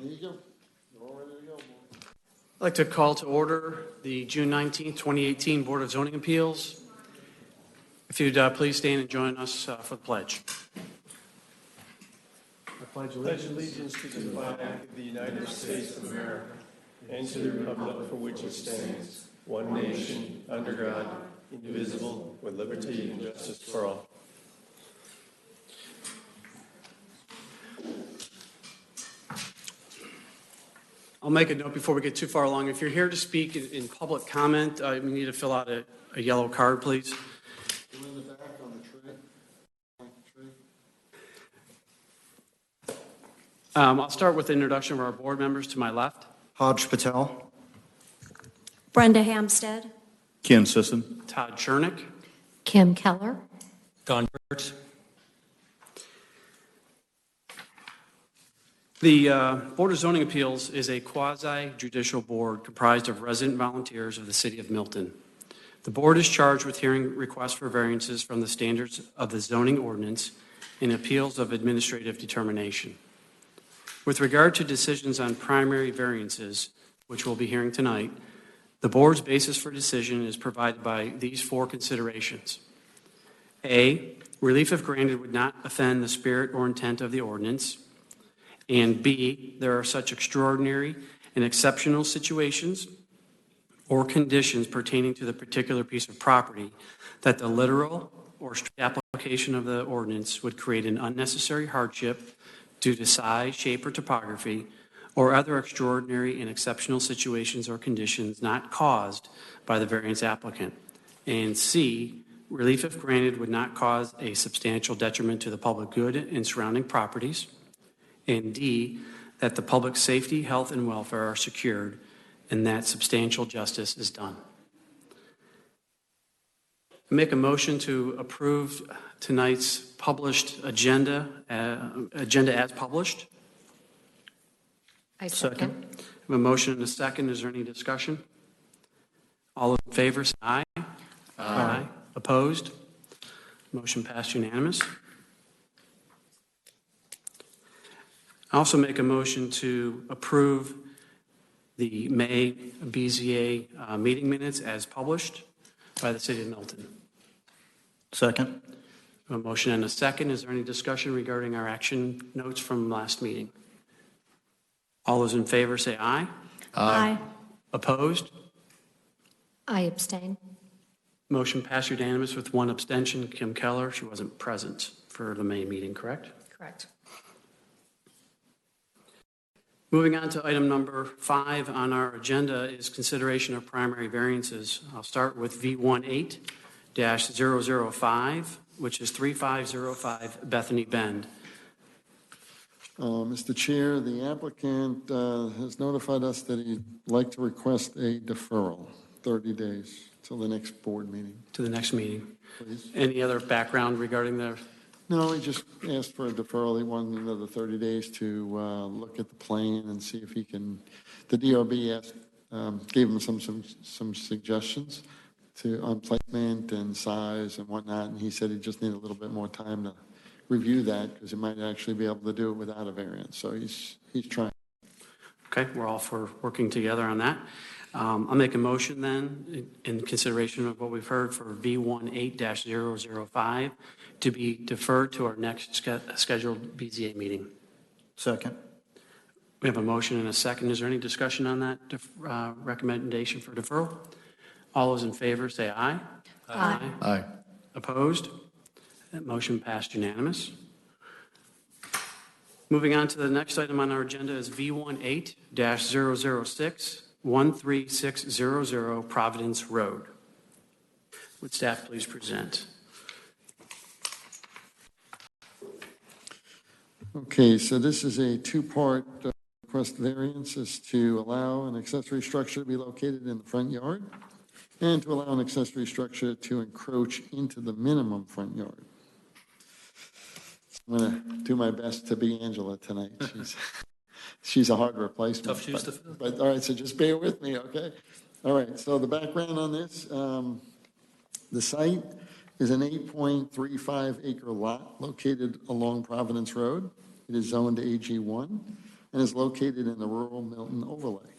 There you go. You're all ready to go, boy. I'd like to call to order the June 19th, 2018 Board of Zoning Appeals. If you'd please stand and join us for the pledge. I pledge allegiance to the flag of the United States of America and to the republic for which it stands, one nation, under God, indivisible, with liberty and justice for all. I'll make a note before we get too far along. If you're here to speak in public comment, you need to fill out a yellow card, please. Go in the back on the tray. I'll start with the introduction of our board members to my left. Hodge Patel. Brenda Hamstead. Ken Sisson. Todd Chernick. Kim Keller. Don Burtz. The Board of Zoning Appeals is a quasi-judicial board comprised of resident volunteers of the City of Milton. The board is charged with hearing requests for variances from the standards of the zoning ordinance and appeals of administrative determination. With regard to decisions on primary variances, which we'll be hearing tonight, the board's basis for decision is provided by these four considerations. A, relief if granted would not offend the spirit or intent of the ordinance. And B, there are such extraordinary and exceptional situations or conditions pertaining to the particular piece of property that the literal or strict application of the ordinance would create an unnecessary hardship due to size, shape, or topography, or other extraordinary and exceptional situations or conditions not caused by the variance applicant. And C, relief if granted would not cause a substantial detriment to the public good and surrounding properties. And D, that the public safety, health, and welfare are secured and that substantial justice is done. I make a motion to approve tonight's published agenda as published. I second. I have a motion and a second. Is there any discussion? All in favor, say aye. Aye. Opposed? Motion passed unanimous. I also make a motion to approve the May BZA meeting minutes as published by the City of Milton. Second. A motion and a second. Is there any discussion regarding our action notes from last meeting? All those in favor say aye. Aye. Opposed? I abstain. Motion passed unanimous with one abstention, Kim Keller. She wasn't present for the May meeting, correct? Correct. Moving on to item number 5 on our agenda is consideration of primary variances. I'll start with V18-005, which is 3505 Bethany Bend. Mr. Chair, the applicant has notified us that he'd like to request a deferral, 30 days, till the next board meeting. To the next meeting. Please. Any other background regarding the... No, he just asked for a deferral. He wanted another 30 days to look at the plan and see if he can. The DRB asked, gave him some suggestions on placement and size and whatnot, and he said he just needed a little bit more time to review that because he might actually be able to do it without a variance. So he's trying. Okay, we're all for working together on that. I'll make a motion then in consideration of what we've heard for V18-005 to be deferred to our next scheduled BZA meeting. Second. We have a motion and a second. Is there any discussion on that recommendation for deferral? All those in favor say aye. Aye. Aye. Opposed? That motion passed unanimous. Moving on to the next item on our agenda is V18-006 13600 Providence Road. Would staff please present? Okay, so this is a two-part request variance is to allow an accessory structure to be located in the front yard and to allow an accessory structure to encroach into the minimum front yard. I'm going to do my best to be Angela tonight. She's a hard replacement. Tough shoes to fill. But all right, so just bear with me, okay? All right, so the background on this, the site is an 8.35 acre lot located along Providence Road. It is zoned AG1. and is located in the rural Milton overlay.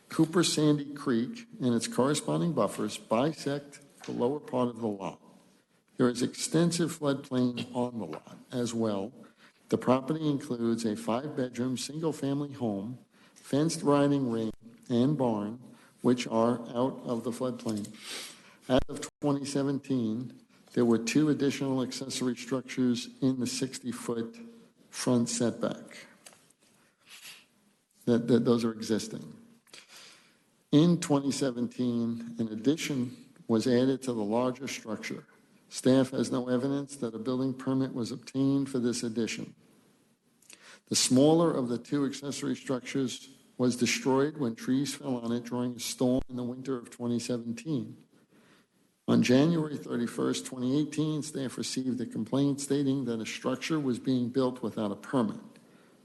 Cooper Sandy Creek and its corresponding buffers bisect the lower part of the lot. There is extensive floodplain on the lot as well. The property includes a 5-bedroom, single-family home, fenced riding ring, and barn, which are out of the floodplain. As of 2017, there were 2 additional accessory structures in the 60-foot front setback. Those are existing. In 2017, an addition was added to the larger structure. Staff has no evidence that a building permit was obtained for this addition. The smaller of the 2 accessory structures was destroyed when trees fell on it during a storm in the winter of 2017. On January 31st, 2018, staff received a complaint stating that a structure was being built without a permit.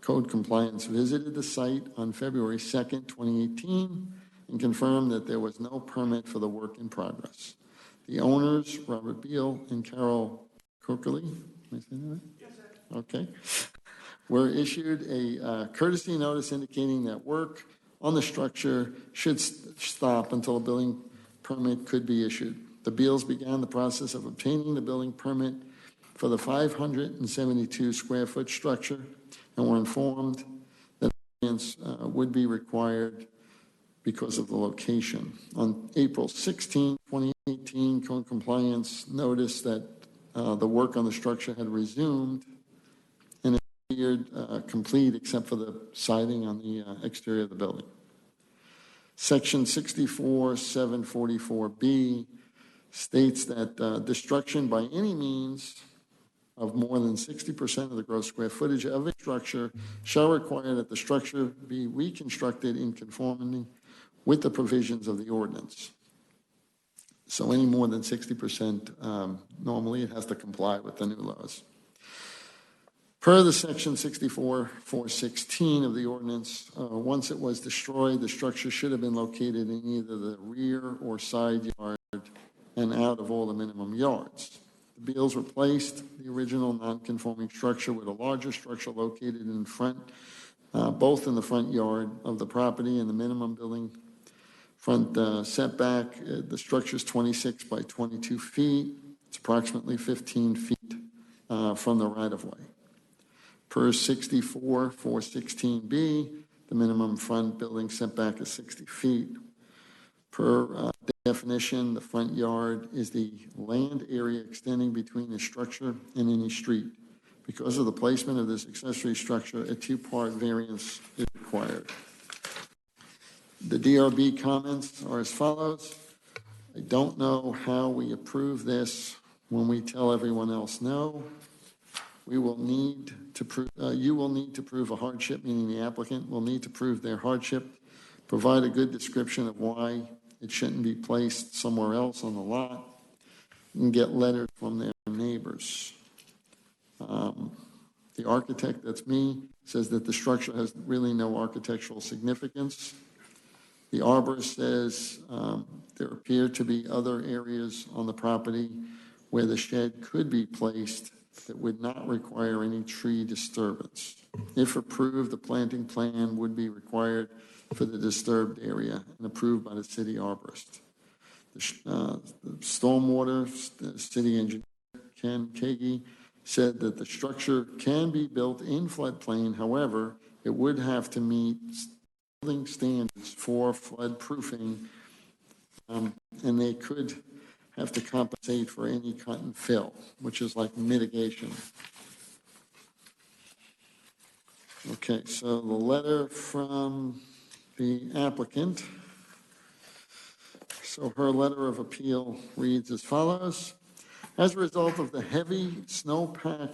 Code compliance visited the site on February 2nd, 2018, and confirmed that there was no permit for the work in progress. The owners, Robert Beal and Carol Cokerly, am I saying that right? Yes, sir. Okay, were issued a courtesy notice indicating that work on the structure should stop until a building permit could be issued. The Beals began the process of obtaining the building permit for the 572 square foot structure and were informed that variance would be required because of the location. On April 16, 2018, code compliance noticed that the work on the structure had resumed and it appeared complete except for the siding on the exterior of the building. Section 64-744B states that destruction by any means of more than 60% of the gross square footage of a structure shall require that the structure be reconstructed in conformity with the provisions of the ordinance. So any more than 60%, normally it has to comply with the new laws. Per the section 64-416 of the ordinance, once it was destroyed, the structure should have been located in either the rear or side yard and out of all the minimum yards. The Beals replaced the original non-conforming structure with a larger structure located in front, both in the front yard of the property and the minimum building front setback. The structure is 26 by 22 feet. It's approximately 15 feet from the right-of-way. Per 64-416B, the minimum front building setback is 60 feet. Per definition, the front yard is the land area extending between the structure and any street. Because of the placement of this accessory structure, a 2-part variance is required. The DRB comments are as follows. I don't know how we approve this when we tell everyone else no. We will need to prove, you will need to prove a hardship, meaning the applicant will need to prove their hardship, provide a good description of why it shouldn't be placed somewhere else on the lot, and get letters from their neighbors. The architect, that's me, says that the structure has really no architectural significance. The arborist says there appear to be other areas on the property where the shed could be placed that would not require any tree disturbance. If approved, the planting plan would be required for the disturbed area and approved by the city arborist. The stormwater, the city engineer, Ken Kagi, said that the structure can be built in floodplain. However, it would have to meet building standards for flood proofing, and they could have to compensate for any cut and fill, which is like mitigation. Okay, so the letter from the applicant. So her letter of appeal reads as follows. As a result of the heavy snowpack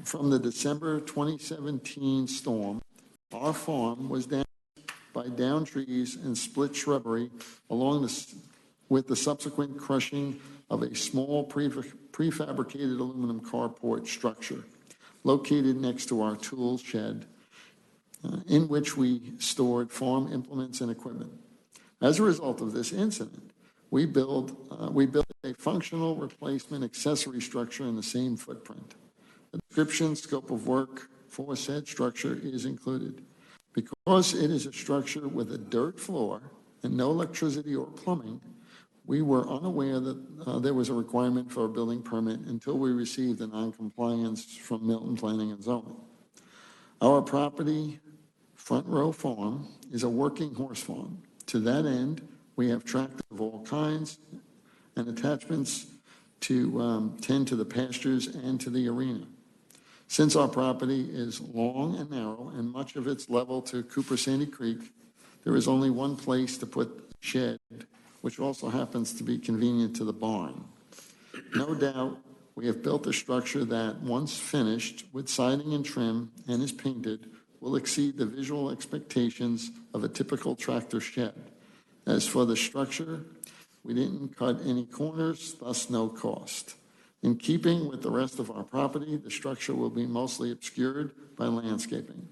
from the December 2017 storm, our farm was damaged by downed trees and split shrubbery with the subsequent crushing of a small prefabricated aluminum carport structure located next to our tool shed in which we stored farm implements and equipment. As a result of this incident, we built a functional replacement accessory structure in the same footprint. The description, scope of work, for said structure is included. Because it is a structure with a dirt floor and no electricity or plumbing, we were unaware that there was a requirement for a building permit until we received a noncompliance from Milton Planning and Zoning. Our property, Front Row Farm, is a working horse farm. To that end, we have tractors of all kinds and attachments to tend to the pastures and to the arena. Since our property is long and narrow and much of it's level to Cooper Sandy Creek, there is only one place to put the shed, which also happens to be convenient to the barn. No doubt, we have built a structure that, once finished with siding and trim and is painted, will exceed the visual expectations of a typical tractor shed. As for the structure, we didn't cut any corners, thus no cost. In keeping with the rest of our property, the structure will be mostly obscured by landscaping.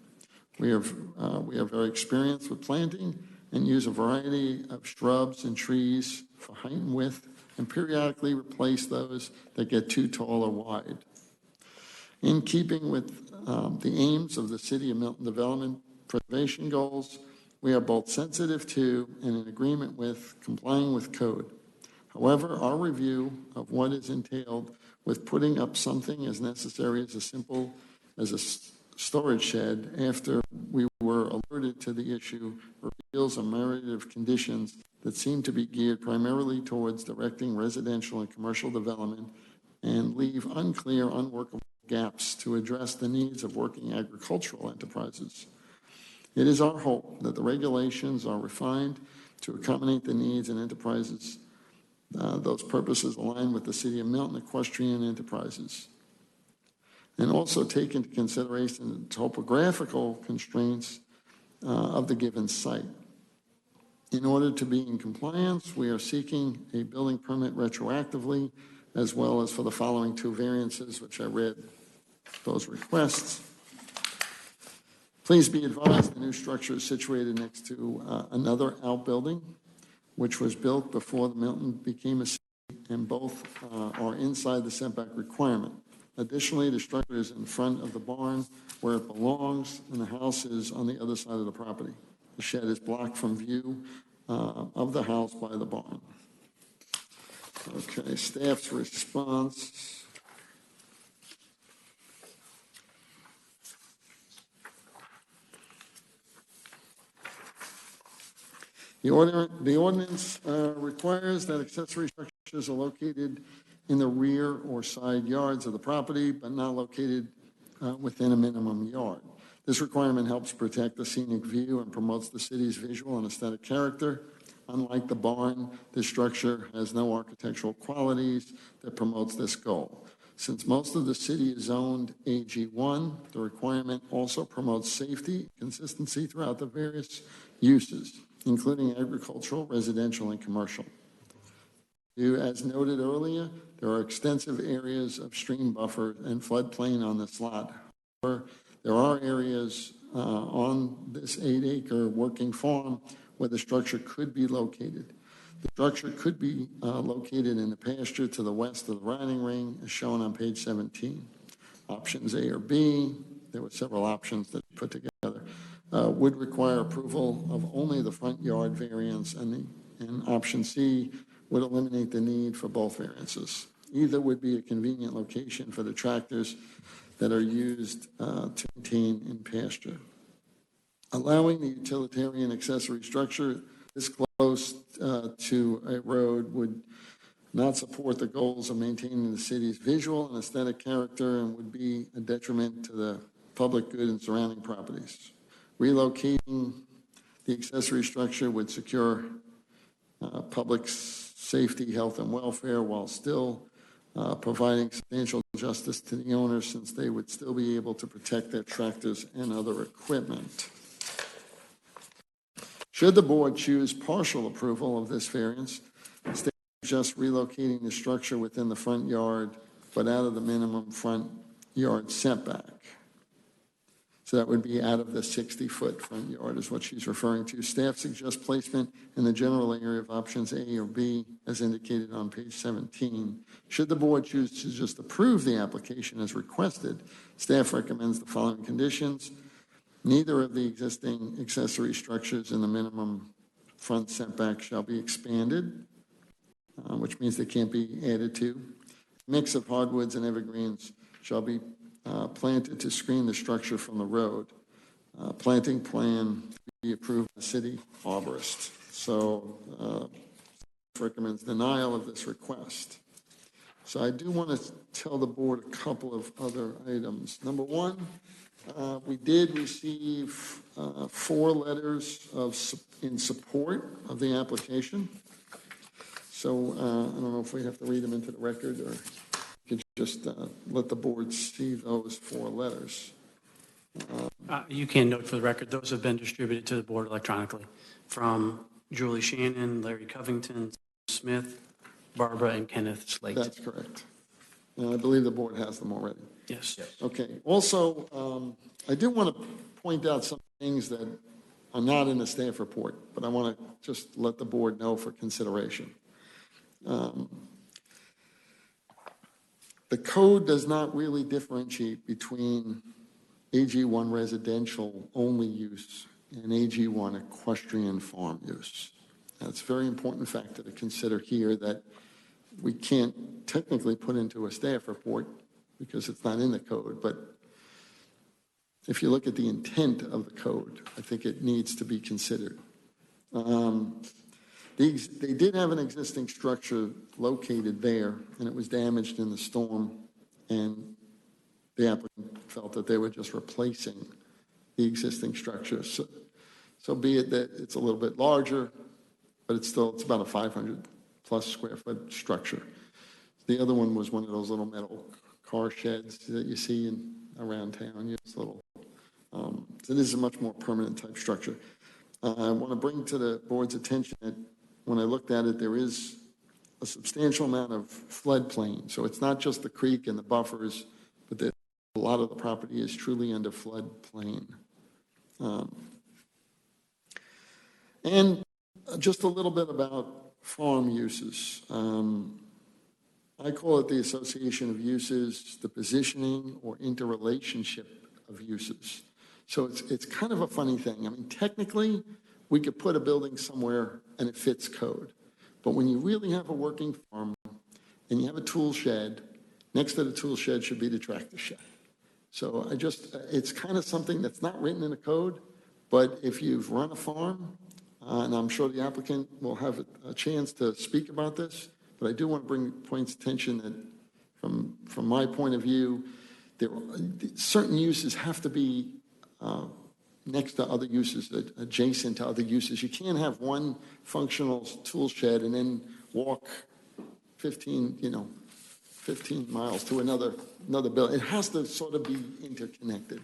We are very experienced with planting and use a variety of shrubs and trees for height and width, and periodically replace those that get too tall or wide. In keeping with the aims of the City of Milton Development Preservation Goals, we are both sensitive to and in agreement with complying with code. However, our review of what is entailed with putting up something as necessary as simple as a storage shed after we were alerted to the issue reveals a myriad of conditions that seem to be geared primarily towards directing residential and commercial development and leave unclear, unworkable gaps to address the needs of working agricultural enterprises. It is our hope that the regulations are refined to accommodate the needs and enterprises. Those purposes align with the City of Milton equestrian enterprises, and also take into consideration the topographical constraints of the given site. In order to be in compliance, we are seeking a building permit retroactively, as well as for the following two variances, which I read those requests. Please be advised the new structure is situated next to another outbuilding, which was built before the Milton became a city, and both are inside the setback requirement. Additionally, the structure is in front of the barn where it belongs, and the house is on the other side of the property. The shed is blocked from view of the house by the barn. Okay, staff's response. The ordinance requires that accessory structures are located in the rear or side yards of the property, but not located within a minimum yard. This requirement helps protect the scenic view and promotes the city's visual and aesthetic character. Unlike the barn, this structure has no architectural qualities that promotes this goal. Since most of the city is zoned AG1, the requirement also promotes safety and consistency throughout the various uses, including agricultural, residential, and commercial. As noted earlier, there are extensive areas of stream buffer and floodplain on this lot. However, there are areas on this 8-acre working farm where the structure could be located. The structure could be located in the pasture to the west of the riding ring, as shown on page 17. Options A or B, there were several options that we put together, would require approval of only the front yard variance, and option C would eliminate the need for both variances. Either would be a convenient location for the tractors that are used to maintain in pasture. Allowing the utilitarian accessory structure this close to a road would not support the goals of maintaining the city's visual and aesthetic character and would be a detriment to the public good and surrounding properties. Relocating the accessory structure would secure public safety, health, and welfare while still providing substantial justice to the owners, since they would still be able to protect their tractors and other equipment. Should the board choose partial approval of this variance, instead of just relocating the structure within the front yard, but out of the minimum front yard setback. So that would be out of the 60-foot front yard is what she's referring to. Staff suggests placement in the general area of options A or B as indicated on page 17. Should the board choose to just approve the application as requested, staff recommends the following conditions. Neither of the existing accessory structures in the minimum front setback shall be expanded, which means they can't be added to. Mix of hardwoods and evergreens shall be planted to screen the structure from the road. Planting plan to be approved by the city arborist. So recommends denial of this request. So I do want to tell the board a couple of other items. Number one, we did receive 4 letters in support of the application. So I don't know if we have to read them into the record or you could just let the board see those 4 letters. You can note for the record, those have been distributed to the board electronically from Julie Shannon, Larry Covington, Smith, Barbara, and Kenneth Slate. That's correct. And I believe the board has them already. Yes. Okay. Also, I do want to point out some things that are not in the staff report, but I want to just let the board know for consideration. The code does not really differentiate between AG1 residential only use and AG1 equestrian farm use. That's a very important factor to consider here that we can't technically put into a staff report because it's not in the code, but if you look at the intent of the code, I think it needs to be considered. They did have an existing structure located there, and it was damaged in the storm, and the applicant felt that they were just replacing the existing structure. So be it that it's a little bit larger, but it's about a 500-plus square foot structure. The other one was one of those little metal car sheds that you see around town. It's little. So this is a much more permanent type structure. I want to bring to the board's attention that when I looked at it, there is a substantial amount of floodplain. So it's not just the creek and the buffers, but that a lot of the property is truly under floodplain. And just a little bit about farm uses. I call it the association of uses, the positioning or interrelationship of uses. So it's kind of a funny thing. I mean, technically, we could put a building somewhere and it fits code. But when you really have a working farm and you have a tool shed, next to the tool shed should be the tractor shed. So it's kind of something that's not written in the code, but if you've run a farm, and I'm sure the applicant will have a chance to speak about this, but I do want to bring points attention that from my point of view, certain uses have to be next to other uses, adjacent to other uses. You can't have one functional tool shed and then walk 15 miles to another building. It has to sort of be interconnected.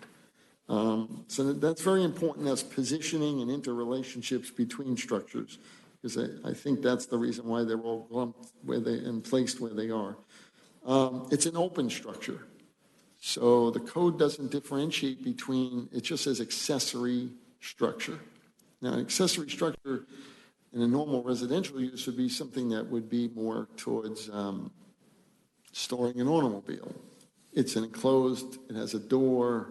So that's very important as positioning and interrelationships between structures, because I think that's the reason why they're all lumped and placed where they are. It's an open structure. So the code doesn't differentiate between, it just says accessory structure. Now, an accessory structure in a normal residential use would be something that would be more towards storing an automobile. It's an enclosed, it has a door,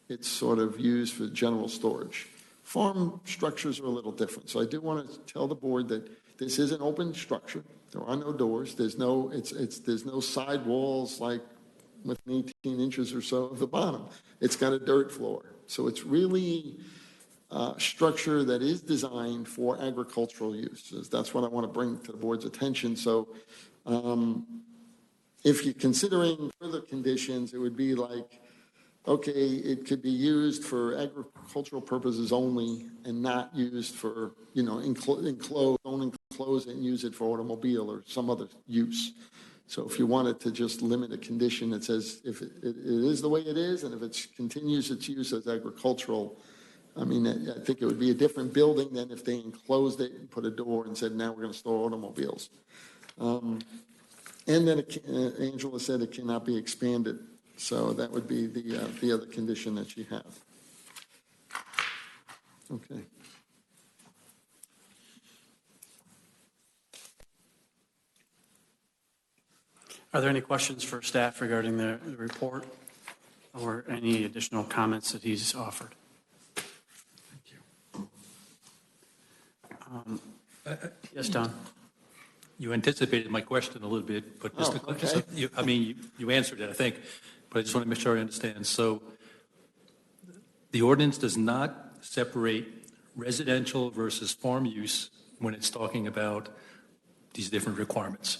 it's sort of used for general storage. Farm structures are a little different. So I do want to tell the board that this is an open structure. There are no doors. There's no side walls like within 18 inches or so of the bottom. It's got a dirt floor. So it's really a structure that is designed for agricultural uses. That's what I want to bring to the board's attention. So if you're considering further conditions, it would be like, okay, it could be used for agricultural purposes only and not used for, enclosed, don't enclose it and use it for automobile or some other use. So if you wanted to just limit a condition that says if it is the way it is and if it continues its use as agricultural, I mean, I think it would be a different building than if they enclosed it and put a door and said, now we're going to store automobiles. And then Angela said it cannot be expanded. So that would be the other condition that you have. Okay. Are there any questions for staff regarding the report or any additional comments that he's offered? Thank you. Yes, Don? You anticipated my question a little bit, but just Oh, okay. you answered it, I think, but I just want to make sure I understand. So the ordinance does not separate residential versus farm use when it's talking about these different requirements.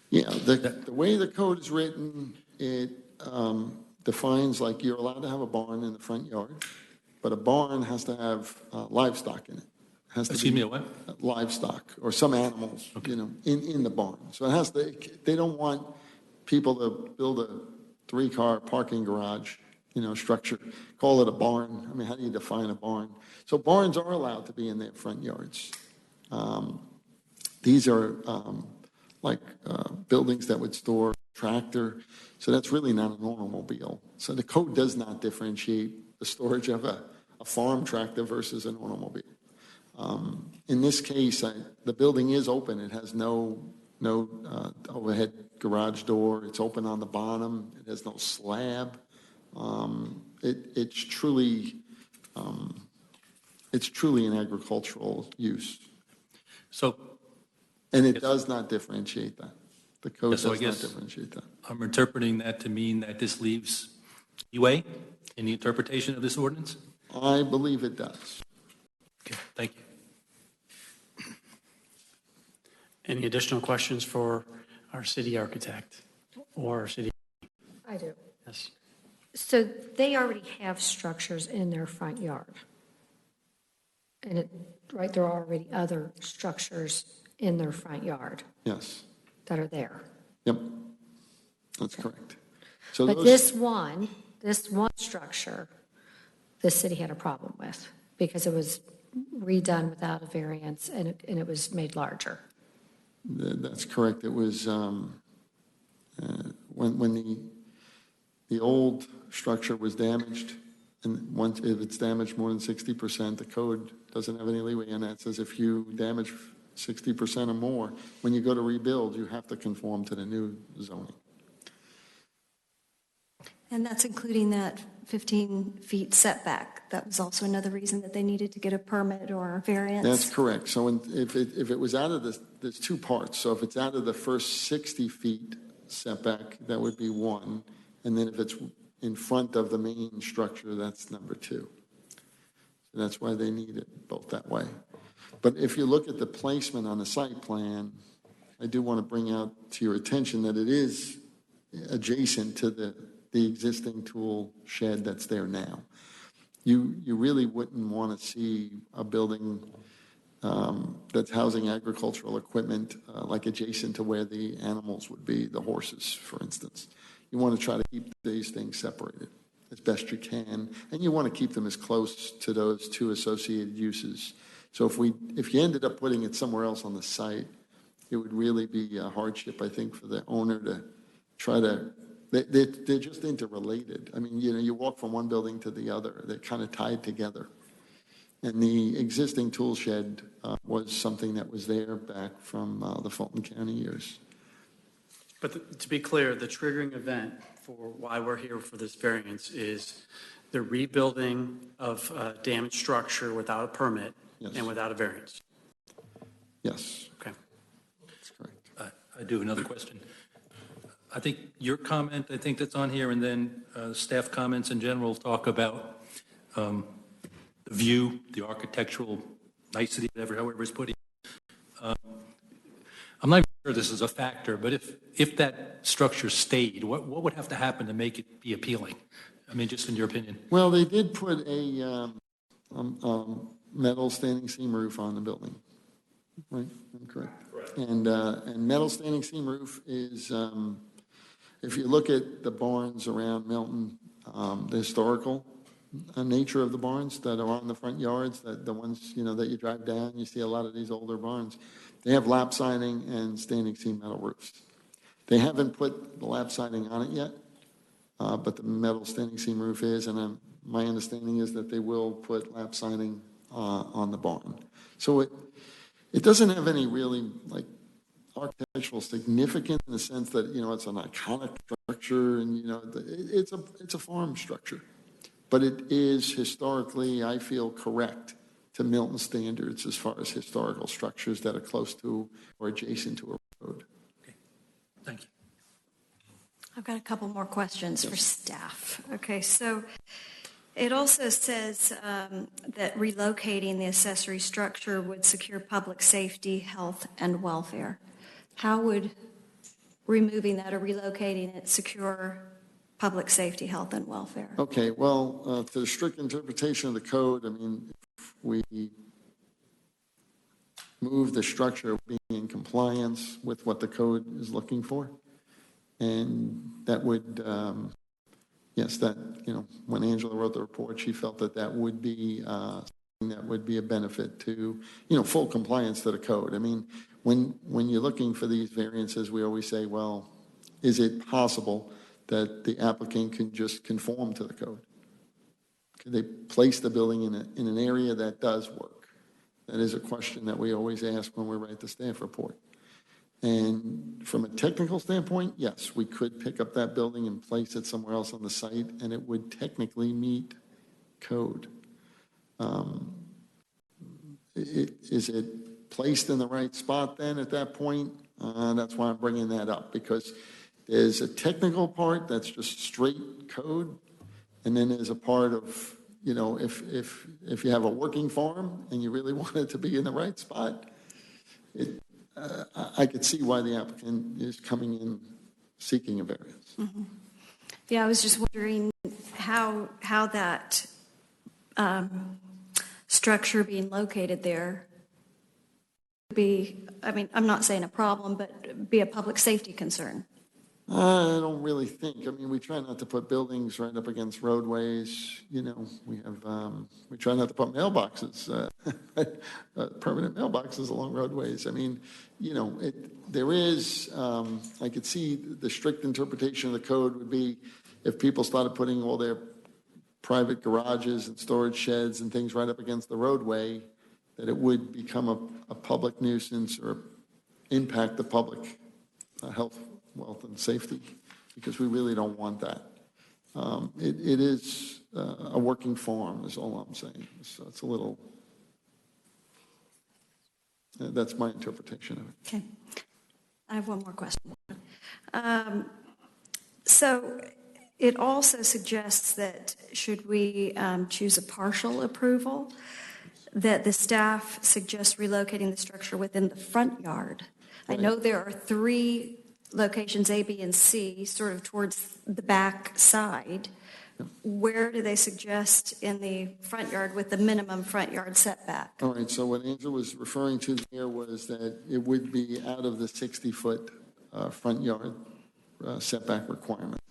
Yeah, the way the code is written, it defines like you're allowed to have a barn in the front yard, but a barn has to have livestock in it. Has to Excuse be me, what? livestock or some animals, in the barn. So it has to, they don't want people to build a 3-car parking garage, structure, call it a barn. I mean, how do you define a barn? So barns are allowed to be in their front yards. These are buildings that would store a tractor. So that's really not an automobile. So the code does not differentiate the storage of a farm tractor versus an automobile. In this case, the building is open. It has no overhead garage door. It's open on the bottom. It has no slab. It's truly an agricultural use. And it does not differentiate that. The code Yeah, so I does not guess- differentiate that. I'm interpreting that to mean that this leaves leeway in the interpretation of this ordinance? I believe it does. Okay, thank you. Any additional questions for our city architect or our city? I do. Yes. So they already have structures in their front yard. And right, there are already other structures in their front yard Yes. that are there. Yep. That's correct. So But those, this one structure, the city had a problem with because it was redone without a variance and it was made larger. that's correct. It was when the old structure was damaged, and once if it's damaged more than 60%, the code doesn't have any leeway in that. It says if you damage 60% or more, when you go to rebuild, you have to conform to the new zoning. And that's including that 15 feet setback. That was also another reason that they needed to get a permit or a variance. That's correct. So if it was out of this, there's two parts. So if it's out of the first 60 feet setback, that would be one. And then if it's in front of the main structure, that's number two. So that's why they need it both that way. But if you look at the placement on the site plan, I do want to bring out to your attention that it is adjacent to the existing tool shed that's there now. You really wouldn't want to see a building that's housing agricultural equipment like adjacent to where the animals would be, the horses, for instance. You want to try to keep these things separated as best you can, and you want to keep them as close to those two associated uses. So if you ended up putting it somewhere else on the site, it would really be a hardship, I think, for the owner to try to. They're just interrelated. I mean, you walk from one building to the other. They're kind of tied together. And the existing tool shed was something that was there back from the Fulton County years. But to be clear, the triggering event for why we're here for this variance is the rebuilding of a damaged structure without a permit Yes. and without a variance. Yes, Okay. that's correct. I do have another question. I think your comment, I think that's on here, and then staff comments in general talk about the view, the architectural nicety, however it's put. I'm not even sure this is a factor, but if that structure stayed, what would have to happen to make it be appealing? I mean, just in your opinion. Well, they did put a metal standing seam roof on the building, right? I'm correct. Correct. And metal standing seam roof is, if you look at the barns around Milton, the historical nature of the barns that are on the front yards, that the ones that you drive down, you see a lot of these older barns. They have lap siding and standing seam metal roofs. They haven't put the lap siding on it yet, but the metal standing seam roof is, and my understanding is that they will put lap siding on the barn. So it doesn't have any really like architectural significance in the sense that, it's an iconic structure and, it's a farm structure. But it is historically, I feel, correct to Milton standards as far as historical structures that are close to or adjacent to a road. Okay, thank you. I've got a couple more questions for staff. Okay, so it also says that relocating the accessory structure would secure public safety, health, and welfare. How would removing that or relocating it secure public safety, health, and welfare? Okay, well, to the strict interpretation of the code, I mean, if we move the structure being in compliance with what the code is looking for, and that would, yes, that, when Angela wrote the report, she felt that would be something that would be a benefit to, full compliance to the code. I mean, when you're looking for these variances, we always say, well, is it possible that the applicant can just conform to the code? Can they place the building in an area that does work? That is a question that we always ask when we write the staff report. And from a technical standpoint, yes, we could pick up that building and place it somewhere else on the site, and it would technically meet code. Is it placed in the right spot then at that point? That's why I'm bringing that up, because there's a technical part that's just straight code, and then there's a part of, if you have a working farm and you really want it to be in the right spot, I could see why the applicant is coming in seeking a variance. Mm-hmm. Yeah, I was just wondering how that structure being located there would be, I mean, I'm not saying a problem, but be a public safety concern. I don't really think. I mean, we try not to put buildings right up against roadways. We try not to put mailboxes, permanent mailboxes along roadways. I mean, there is, I could see the strict interpretation of the code would be if people started putting all their private garages and storage sheds and things right up against the roadway, that it would become a public nuisance or impact the public health, wealth, and safety, because we really don't want that. It is a working farm is all I'm saying. So it's a little, that's my interpretation of it. Okay. I have one more question. So it also suggests that should we choose a partial approval, that the staff suggests relocating the structure within the front yard. Right. I know there are 3 locations, A, B, and C, sort of towards the back side. Where do they suggest in the front yard with the minimum front yard setback? All right, so what Angela was referring to there was that it would be out of the 60-foot front yard setback requirement.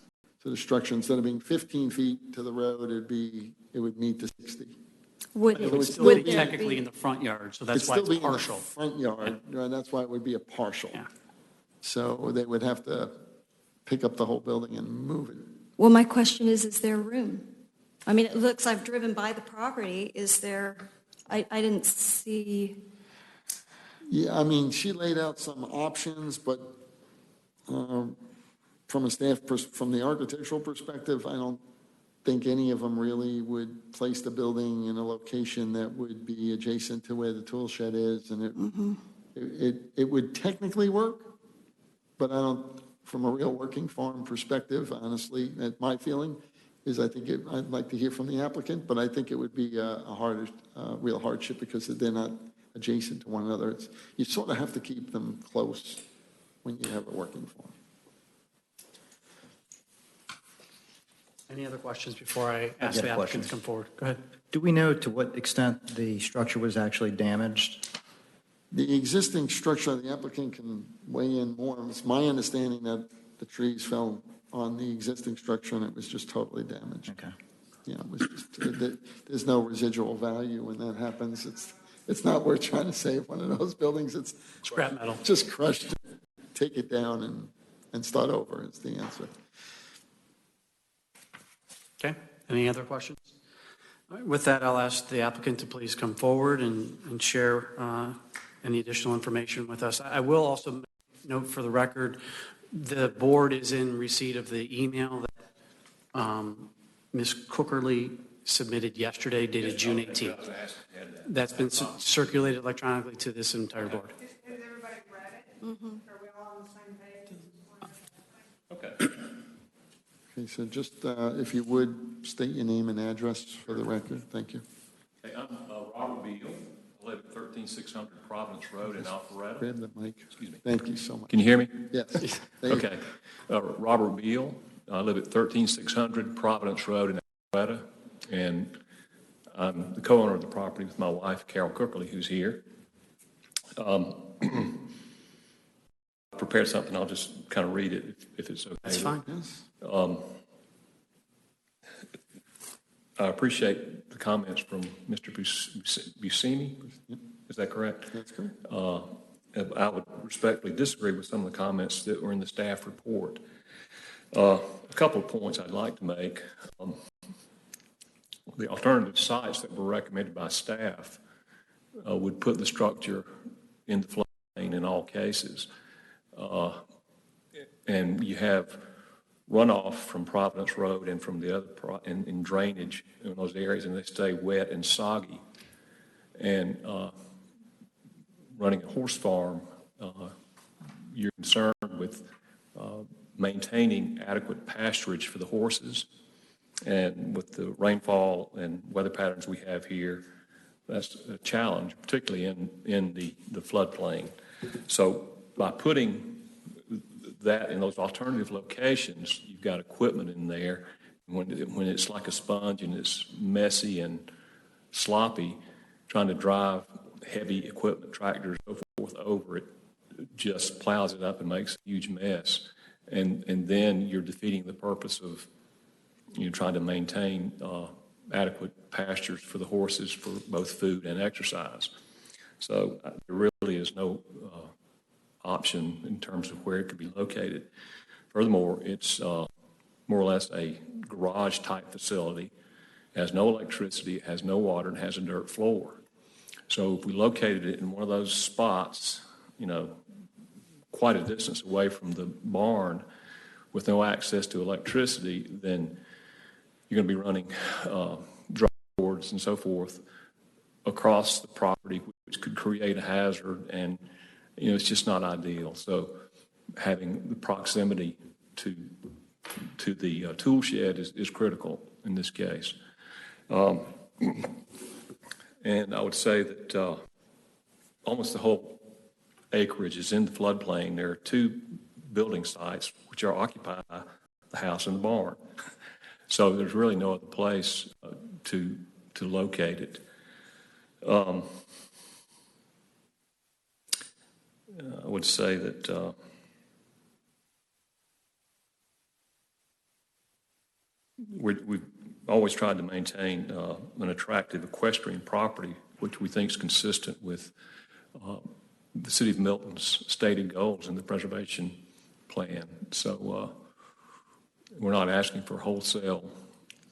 So the structure, instead of being 15 feet to the road, it would meet the 60. It would still be technically in the front yard, so that's why it's partial. Front yard, right, that's why it would be a partial. Yeah. So they would have to pick up the whole building and move it. Well, my question is there room? I mean, it looks, I've driven by the property. Is there, I didn't see. Yeah, I mean, she laid out some options, but from the architectural perspective, I don't think any of them really would place the building in a location that would be adjacent to where the tool shed is, and it would technically work, but I don't, from a real working farm perspective, honestly, my feeling is I'd like to hear from the applicant, but I think it would be a real hardship because they're not adjacent to one another. You sort of have to keep them close when you have a working farm. Any other questions before I ask the applicant to come forward? Go ahead. Do we know to what extent the structure was actually damaged? The existing structure, the applicant can weigh in more. It's my understanding that the trees fell on the existing structure and it was just totally damaged. Okay. Yeah, it was just, there's no residual value when that happens. It's not worth trying to save one of those buildings. It's Scrap metal. Just crush it, take it down and start over is the answer. Okay, any other questions? All right, with that, I'll ask the applicant to please come forward and share any additional information with us. I will also note for the record, the board is in receipt of the email that Ms. Cookerly submitted yesterday, dated June 18th. That's been circulated electronically to this entire board. Has everybody read it? Are we all on the same page? Okay. Okay, so just if you would, state your name and address for the record. Thank you. Hey, I'm Robert Beal. I live at 13600 Providence Road in Alpharetta. Grab that mic. Excuse me. Thank you so much. Can you hear me? Yes. There you go. Okay. Robert Beal. I live at 13600 Providence Road in Alpharetta, and I'm the co-owner of the property with my wife, Carol Cookerly, who's here. Prepared something. I'll just kind of read it if it's okay. That's fine. Yes. I appreciate the comments from Mr. Buscemi. Is that correct? That's correct. I would respectfully disagree with some of the comments that were in the staff report. A couple of points I'd like to make. The alternative sites that were recommended by staff would put the structure in the floodplain in all cases. And you have runoff from Providence Road and from the other in drainage in those areas, and they stay wet and soggy. And running a horse farm, you're concerned with maintaining adequate pasturage for the horses. And with the rainfall and weather patterns we have here, that's a challenge, particularly in the floodplain. So by putting that in those alternative locations, you've got equipment in there. When it's like a sponge and it's messy and sloppy, trying to drive heavy equipment, tractors, so forth over it, just plows it up and makes a huge mess. And then you're defeating the purpose of trying to maintain adequate pastures for the horses for both food and exercise. So there really is no option in terms of where it could be located. Furthermore, it's more or less a garage-type facility. It has no electricity, it has no water, and has a dirt floor. So if we located it in one of those spots, quite a distance away from the barn with no access to electricity, then you're going to be running dry boards and so forth across the property, which could create a hazard, and it's just not ideal. So having the proximity to the tool shed is critical in this case. And I would say that almost the whole acreage is in the floodplain. There are two building sites which are occupied by the house and the barn. So there's really no other place to locate it. I would say that we've always tried to maintain an attractive equestrian property, which we think is consistent with the City of Milton's stated goals in the preservation plan. So we're not asking for wholesale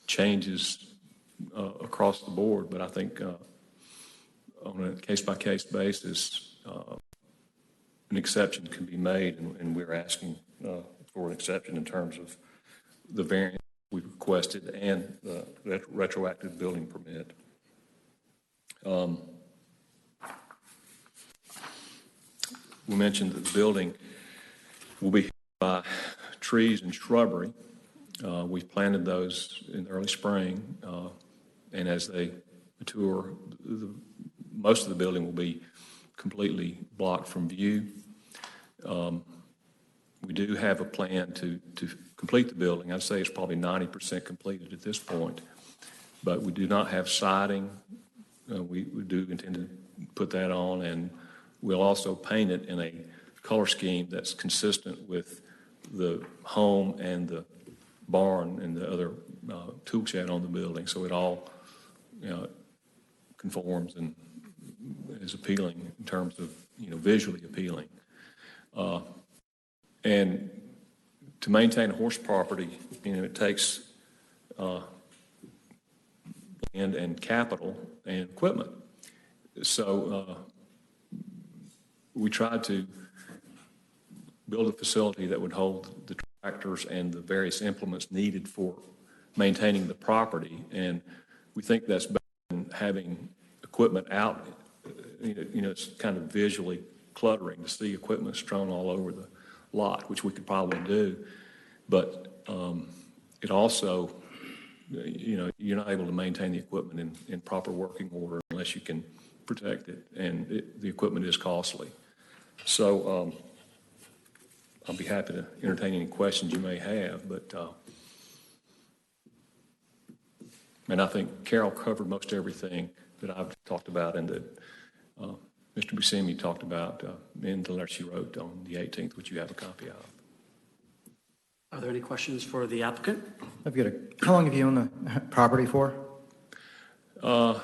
changes across the board, but I think on a case-by-case basis, an exception can be made, and we're asking for an exception in terms of the variance we've requested and the retroactive building permit. We mentioned that the building will be by trees and shrubbery. We've planted those in the early spring, and as they mature, most of the building will be completely blocked from view. We do have a plan to complete the building. I'd say it's probably 90% completed at this point, but we do not have siding. We do intend to put that on, and we'll also paint it in a color scheme that's consistent with the home and the barn and the other tool shed on the building, so it all conforms and is appealing in terms of visually appealing. And to maintain a horse property, it takes land and capital and equipment. So we tried to build a facility that would hold the tractors and the various implements needed for maintaining the property. And we think that's better than having equipment out. It's kind of visually cluttering to see equipment strewn all over the lot, which we could probably do. But it also, you're not able to maintain the equipment in proper working order unless you can protect it, and the equipment is costly. So I'll be happy to entertain any questions you may have, but and I think Carol covered most everything that I've talked about and that Mr. Buscemi talked about in the letter she wrote on the 18th, which you have a copy of. Are there any questions for the applicant? How long have you owned the property for? I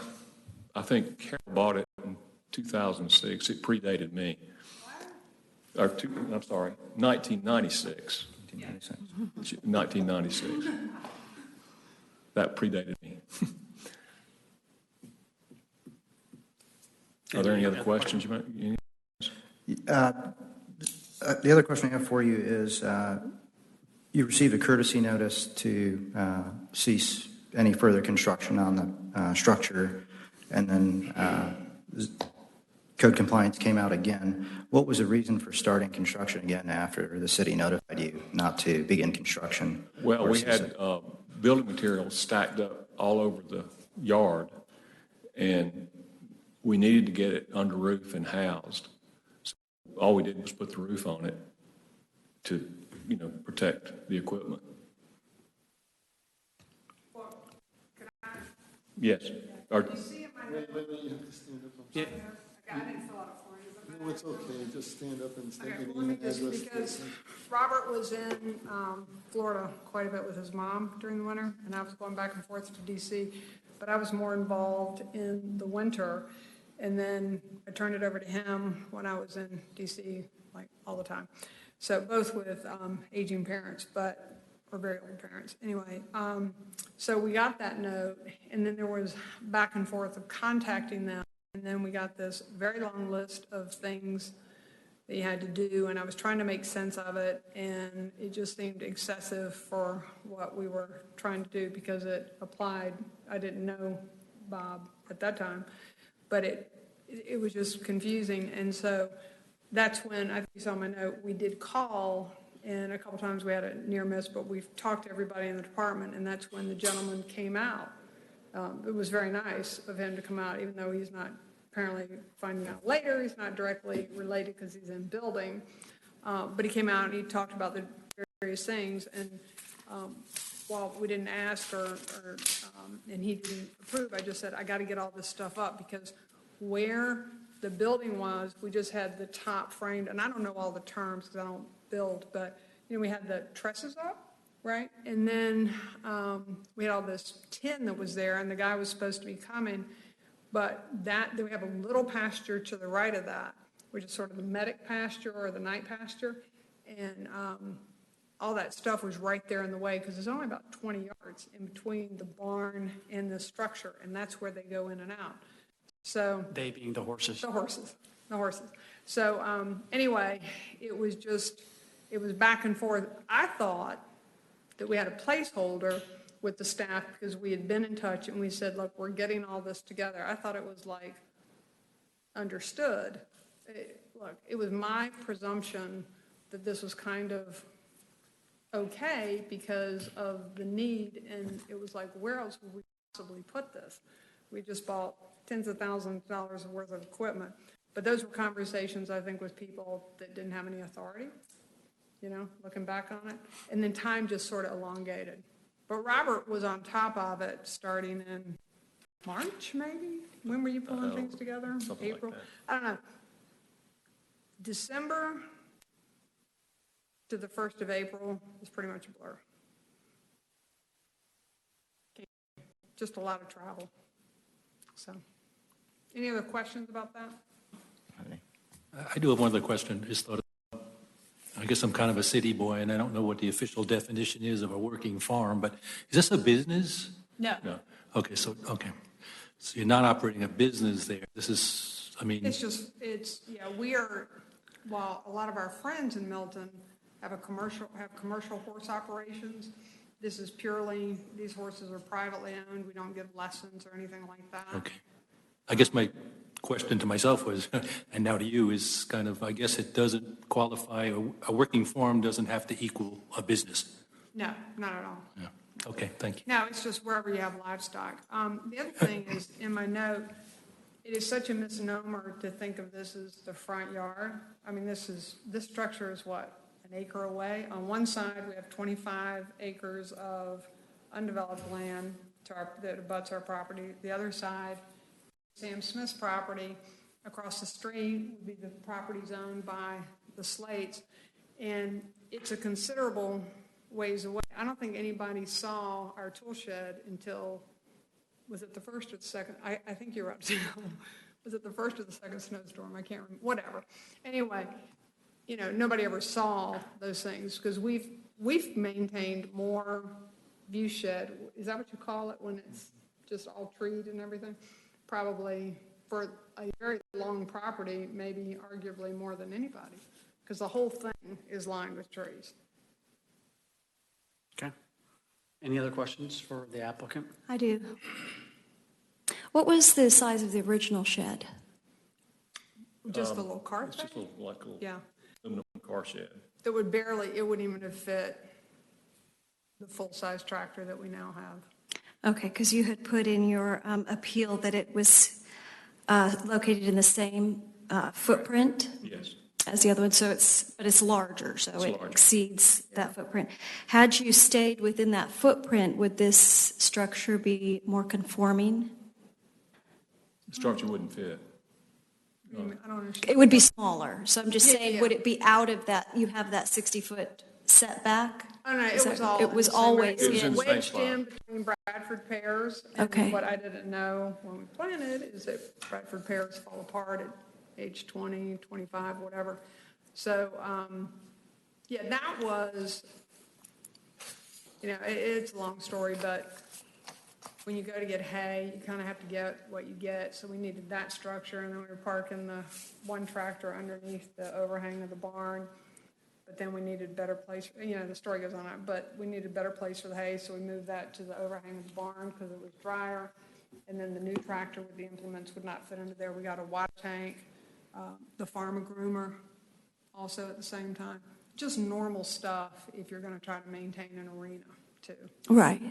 think Carol bought it in 2006. It predated me. I'm sorry, 1996. 1996. That predated me. Are there any other questions you might? The other question I have for you is, you received a courtesy notice to cease any further construction on the structure, and then code compliance came out again. What was the reason for starting construction again after the city notified you not to begin construction? Well, we had building materials stacked up all over the yard, and we needed to get it under roof and housed. So all we did was put the roof on it to, protect the equipment. Well, can I? Yes. You see in my note, You have to stand up. Yeah. I didn't fill out a form. Is it No, it's okay, just stand up and state Okay, your well, let me name and just, address. because Robert was in Florida quite a bit with his mom during the winter, and I was going back and forth to DC, but I was more involved in the winter, and then I turned it over to him when I was in DC, like, all the time. So both with aging parents, or very old parents. Anyway, so we got that note, and then there was back and forth of contacting them, and then we got this very long list of things that you had to do, and I was trying to make sense of it, and it just seemed excessive for what we were trying to do because it applied. I didn't know Bob at that time, but it was just confusing, and so that's when, I think you saw my note, we did call, and a couple times we had a near miss, but we've talked to everybody in the department, and that's when the gentleman came out. It was very nice of him to come out, even though he's not, apparently finding out later, he's not directly related because he's in building. But he came out and he talked about the various things, and while we didn't ask and he didn't approve, I just said, I got to get all this stuff up because where the building was, we just had the top framed, and I don't know all the terms because I don't build, but we had the trusses up, right? And then we had all this tin that was there, and the guy was supposed to be coming, but then we have a little pasture to the right of that, which is sort of the medic pasture or the night pasture, and all that stuff was right there in the way because there's only about 20 yards in between the barn and the structure, and that's where they go in and out. So They being the horses. the horses. So anyway, it was back and forth. I thought that we had a placeholder with the staff because we had been in touch and we said, look, we're getting all this together. I thought it was like understood. It was my presumption that this was kind of okay because of the need, and it was like, where else would we possibly put this? We just bought tens of thousands of dollars worth of equipment. But those were conversations, I think, with people that didn't have any authority, looking back on it. And then time just sort of elongated. But Robert was on top of it starting in March, maybe? When were you pulling things together? April? Like that. I don't know. December to the 1st of April was pretty much a blur. Just a lot of travel. So, any other questions about that? I do have one other question. Just thought, I guess I'm kind of a city boy, and I don't know what the official definition is of a working farm, but is this a business? No. No. Okay, so you're not operating a business there. This is, I mean, while a lot of our friends in Milton have commercial horse operations, this is purely, these horses are privately owned. We don't give lessons or anything like that. okay. I guess my question to myself was, and now to you, is kind of, I guess it doesn't qualify, a working farm doesn't have to equal a business. No, not at all. Yeah. Okay, thank you. No, it's just wherever you have livestock. The other thing is, in my note, it is such a misnomer to think of this as the front yard. I mean, this structure is what, an acre away? On one side, we have 25 acres of undeveloped land that abuts our property. The other side, Sam Smith's property. Across the street would be the properties owned by the Slates. And it's a considerable ways away. I don't think anybody saw our tool shed until, was it the first or the second? I think you're right. Was it the first or the second snowstorm? I can't remember. Whatever. Anyway, nobody ever saw those things because we've maintained more view shed. Is that what you call it when it's just all treed and everything? Probably for a very long property, maybe arguably more than anybody, because the whole thing is lined with trees. Okay. Any other questions for the applicant? I do. What was the size of the original shed? Just a little cart It's just thing? like a little Yeah. aluminum car shed. It wouldn't even have fit the full-size tractor that we now have. Okay, because you had put in your appeal that it was located in the same footprint Yes. as the other one, but it's larger, so It's it larger. exceeds that footprint. Had you stayed within that footprint, would this structure be more conforming? The structure wouldn't fit. I don't understand. It would be smaller, so I'm just Yeah, saying, yeah. would it be out of that, you have that 60-foot setback? Oh, no, Is it was that- all. It was in the same always area. It was in the same wedged spot. in between Bradford pears. Okay. And what I didn't know when we planted is that Bradford pears fall apart at age 20, 25, whatever. So, yeah, that was, it's a long story, but when you go to get hay, you kind of have to get what you get. So we needed that structure, and then we were parking the one tractor underneath the overhang of the barn. But then we needed a better place, the story goes on, but we needed a better place for the hay, so we moved that to the overhang of the barn because it was drier. And then the new tractor with the implements would not fit into there. We got a water tank, the farm groomer also at the same time. Just normal stuff if you're going to try to maintain an arena too. Right.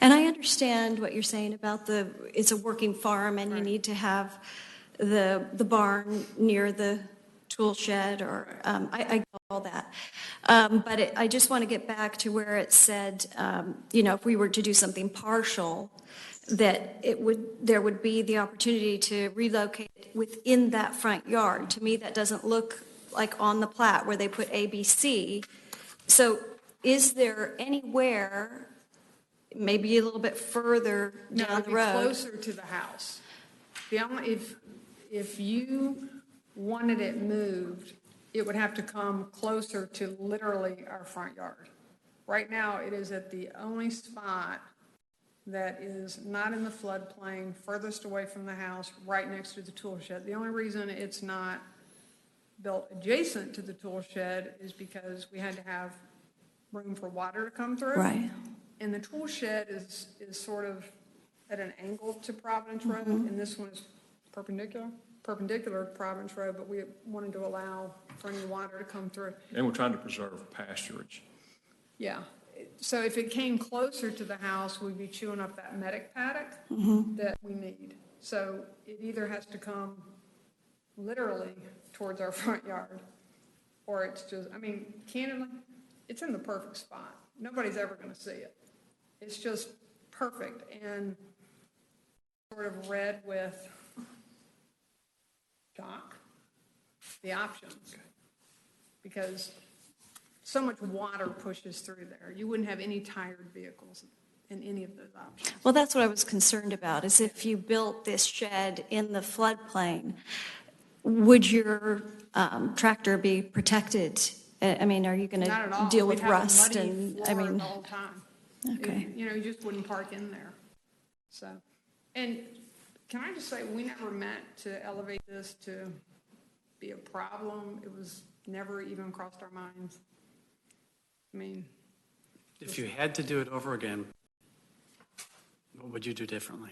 And I understand what you're saying about it's a working farm and you Right. need to have the barn near the tool shed or, I get all that. But I just want to get back to where it said, if we were to do something partial, that there would be the opportunity to relocate within that front yard. To me, that doesn't look like on the plat where they put ABC. So is there anywhere, maybe a little bit further No, down it'd the be road? closer to the house. If you wanted it moved, it would have to come closer to literally our front yard. Right now, it is at the only spot that is not in the floodplain, furthest away from the house, right next to the tool shed. The only reason it's not built adjacent to the tool shed is because we had to have room for water to come through. Right. And the tool shed is sort of at an angle to Providence Road, and this one is perpendicular to Providence Road, but we wanted to allow for any water to come through. And we're trying to preserve pasturage. Yeah. So if it came closer to the house, we'd be chewing up that medic paddock that we need. So it either has to come literally towards our front yard, or it's just, candidly, it's in the perfect spot. Nobody's ever going to see it. It's just perfect and sort of red with chalk, the options, because so much water pushes through there. You wouldn't have any tired vehicles in any of those options. Well, that's what I was concerned about, is if you built this shed in the floodplain, would your tractor be protected? Are you going Not at to all. deal We'd with have a rust? muddy floor the whole time. Okay. You just wouldn't park in there. So, and can I just say, we never meant to elevate this to be a problem. It was never even crossed our minds. I mean, If you had to do it over again, what would you do differently?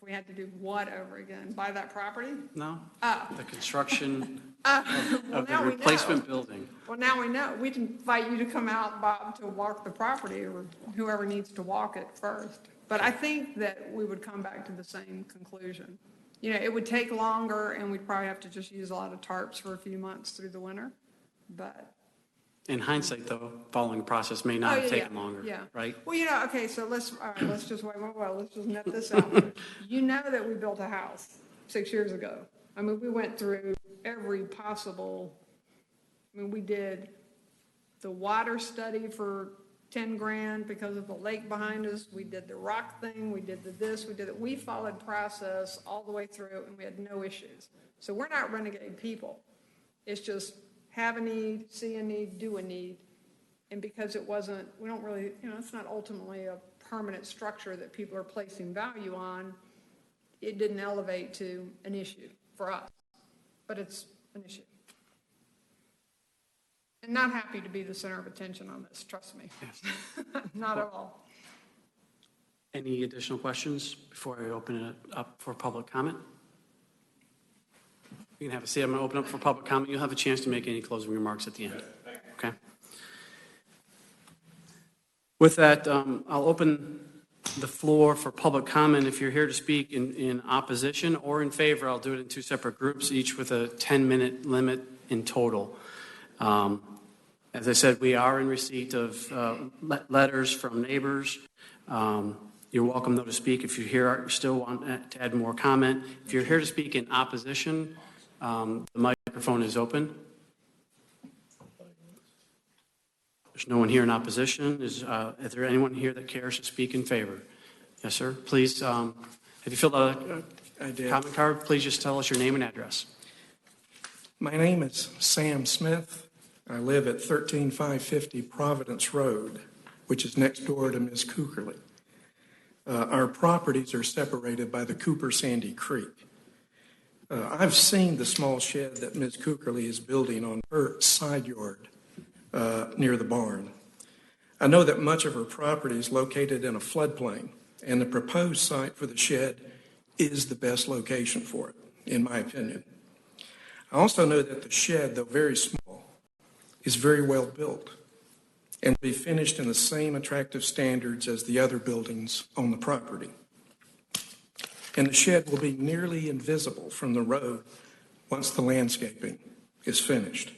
we had to do what over again? Buy that property? No? Oh. The construction Well, of the now we replacement know. building. Well, now we know. We'd invite you to come out, Bob, to walk the property, or whoever needs to walk it first. But I think that we would come back to the same conclusion. You know, it would take longer, and we'd probably have to just use a lot of tarps for a few months through the winter. But In hindsight, though, following the process may not have taken longer, yeah. right? Well, you know, okay, so let's just wait, well, let's just net this out. You know that we built a house 6 years ago. I mean, we went through every possible, we did the water study for 10 grand because of the lake behind us. We did the rock thing, we did the this, we did it. We followed process all the way through, and we had no issues. So we're not renegade people. It's just have a need, see a need, do a need. And because it wasn't, we don't really, it's not ultimately a permanent structure that people are placing value on, it didn't elevate to an issue for us. But it's an issue. And not happy to be the center of attention on this, trust me. Yes. Not at all. Any additional questions before I open it up for public comment? You can have a seat. I'm going to open up for public comment. You'll have a chance to make any closing remarks at the end. Okay. With that, I'll open the floor for public comment. If you're here to speak in opposition or in favor, I'll do it in two separate groups, each with a 10-minute limit in total. As I said, we are in receipt of letters from neighbors. You're welcome, though, to speak if you still want to add more comment. If you're here to speak in opposition, the microphone is open. There's no one here in opposition. Is there anyone here that cares to speak in favor? Yes, sir. Please, have you filled out a comment card? Please just tell us your name and address. My name is Sam Smith. I live at 13550 Providence Road, which is next door to Ms. Cookerly. Our properties are separated by the Cooper Sandy Creek. I've seen the small shed that Ms. Cookerly is building on her side yard near the barn. I know that much of her property is located in a floodplain, and the proposed site for the shed is the best location for it, in my opinion. I also know that the shed, though very small, is very well built and will be finished in the same attractive standards as the other buildings on the property. And the shed will be nearly invisible from the road once the landscaping is finished.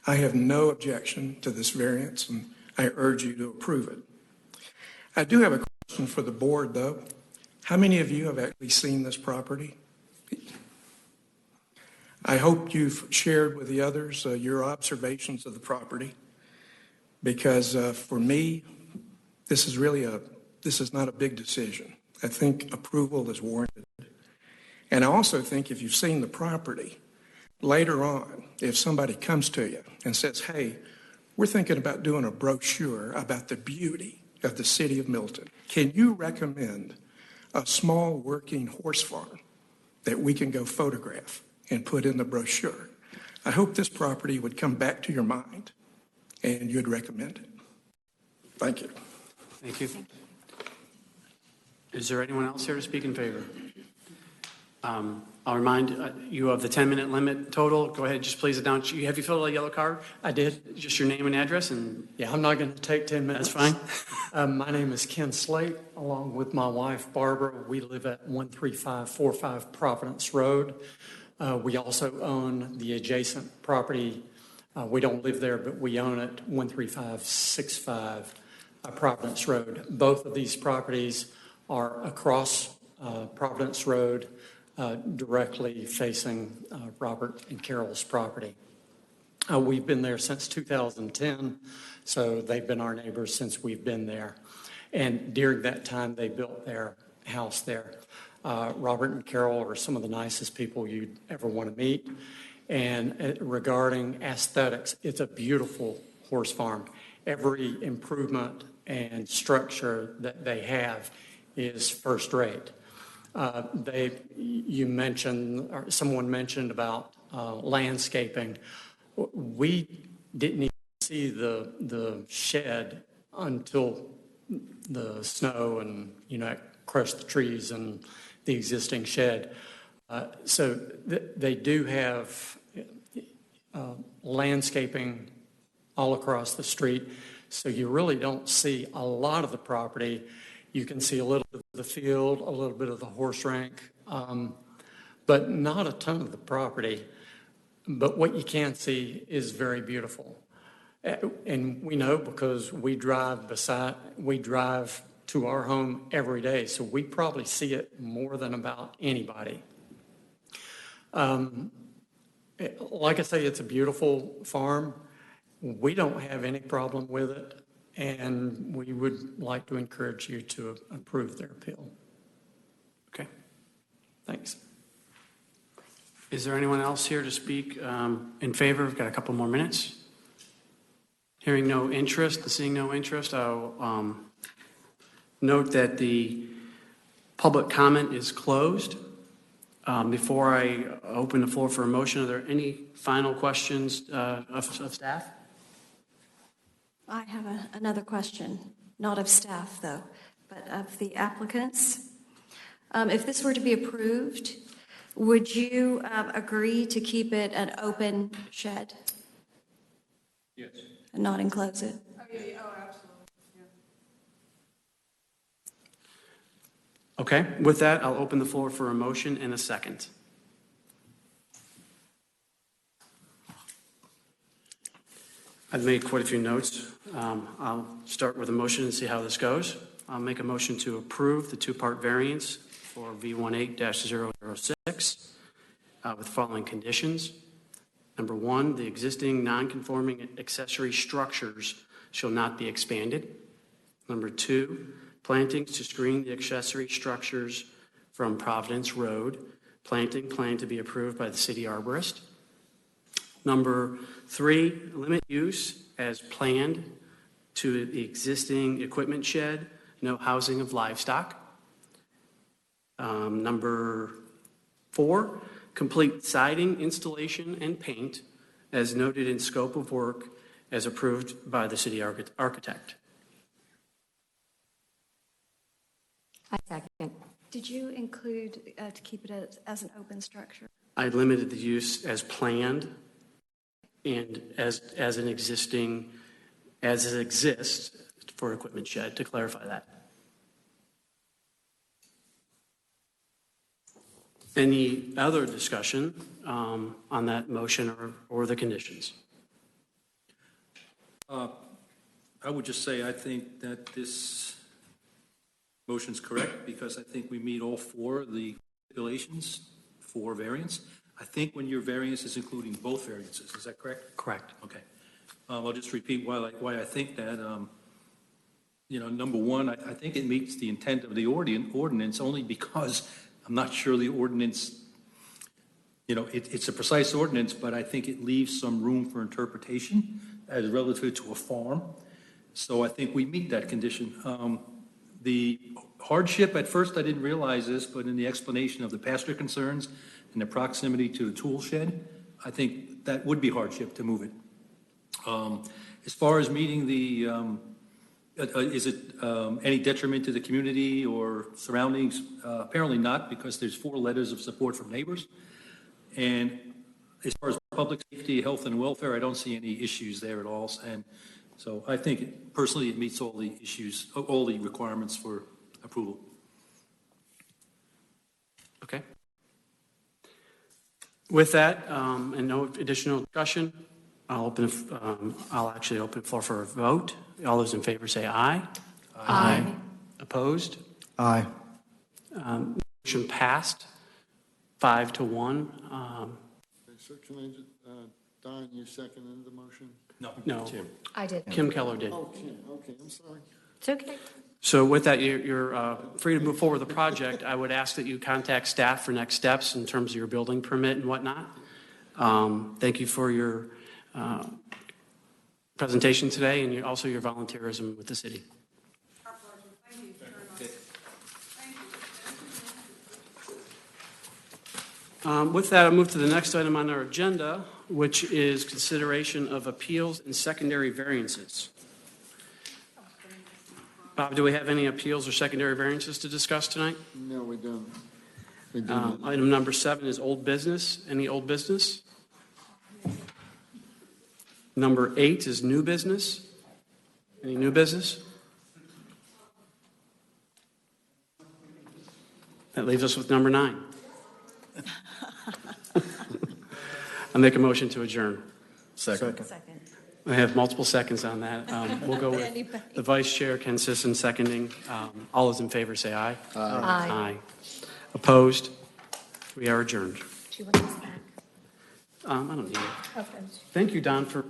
I have no objection to this variance, and I urge you to approve it. I do have a question for the board, though. How many of you have actually seen this property? I hope you've shared with the others your observations of the property, because for me, this is not a big decision. I think approval is warranted. And I also think if you've seen the property, later on, if somebody comes to you and says, hey, we're thinking about doing a brochure about the beauty of the city of Milton, can you recommend a small working horse farm that we can go photograph and put in the brochure? I hope this property would come back to your mind and you'd recommend it. Thank you. Thank you. Is there anyone else here to speak in favor? I'll remind you of the 10-minute limit total. Go ahead, just please announce. Have you filled out a yellow card? I did. Just your name and address, and Yeah, I'm not going to take 10 minutes. that's fine. My name is Ken Slate, along with my wife Barbara. We live at 13545 Providence Road. We also own the adjacent property. We don't live there, but we own it, 13565 Providence Road. Both of these properties are across Providence Road, directly facing Robert and Carol's property. We've been there since 2010, so they've been our neighbors since we've been there. And during that time, they built their house there. Robert and Carol are some of the nicest people you'd ever want to meet. And regarding aesthetics, it's a beautiful horse farm. Every improvement and structure that they have is first rate. You mentioned, or someone mentioned about landscaping. We didn't even see the shed until the snow and, crushed the trees and the existing shed. So they do have landscaping all across the street, so you really don't see a lot of the property. You can see a little bit of the field, a little bit of the horse rank, but not a ton of the property. But what you can see is very beautiful. And we know because we drive to our home every day, so we probably see it more than about anybody. Like I say, it's a beautiful farm. We don't have any problem with it, and we would like to encourage you to approve their appeal. Okay. Thanks. Is there anyone else here to speak in favor? We've got a couple more minutes. Hearing no interest, seeing no interest, I'll note that the public comment is closed. Before I open the floor for a motion, are there any final questions of staff? I have another question, not of staff though, but of the applicants. If this were to be approved, would you agree to keep it an open shed? Yes. And not enclose it? Oh, yeah, oh, absolutely, yeah. Okay, with that, I'll open the floor for a motion and a second. I've made quite a few notes. I'll start with a motion and see how this goes. I'll make a motion to approve the two-part variance for V18-006 with the following conditions. Number one, the existing non-conforming accessory structures shall not be expanded. Number two, plantings to screen the accessory structures from Providence Road. Planting plan to be approved by the city arborist. Number three, limit use as planned to the existing equipment shed, no housing of livestock. Number four, complete siding, installation, and paint as noted in scope of work as approved by the city architect. I second. Did you include to keep it as an open structure? I limited the use as planned and as it exists for equipment shed, to clarify that. Any other discussion on that motion or the conditions? I would just say I think that this motion's correct because I think we meet all four of the stipulations for variance. I think when your variance is including both variances, is that correct? Correct. Okay. I'll just repeat why I think that. Number one, I think it meets the intent of the ordinance only because I'm not sure the ordinance, it's a precise ordinance, but I think it leaves some room for interpretation as relative to a farm. So I think we meet that condition. The hardship, at first I didn't realize this, but in the explanation of the pasture concerns and the proximity to the tool shed, I think that would be hardship to move it. As far as meeting the, is it any detriment to the community or surroundings? Apparently not, because there's 4 letters of support from neighbors. And as far as public safety, health, and welfare, I don't see any issues there at all. And so I think personally it meets all the issues, all the requirements for approval. Okay. With that, and no additional discussion, I'll actually open the floor for a vote. All those in favor say aye. Aye. Opposed? Aye. Motion passed 5-1. So can I just, Don, you seconded the motion? No, I did. Kim Keller did. Oh, Kim, okay, I'm sorry. It's okay. So with that, you're free to move forward with the project. I would ask that you contact staff for next steps in terms of your building permit and whatnot. Thank you for your presentation today and also your volunteerism with the city. Our pleasure. Thank you very much. With that, I'll move to the next item on our agenda, which is consideration of appeals and secondary variances. Bob, do we have any appeals or secondary variances to discuss tonight? No, we don't. We do not. Item number 7 is old business. Any old business? Number 8 is new business. Any new business? That leaves us with number 9. I make a motion to adjourn. Second. I have multiple seconds on that. We'll go with the vice chair, Ken Sisson, seconding. All those in favor say aye. Aye. Opposed? We are adjourned. Do you want this back? I don't need it. Okay. Thank you, Don, for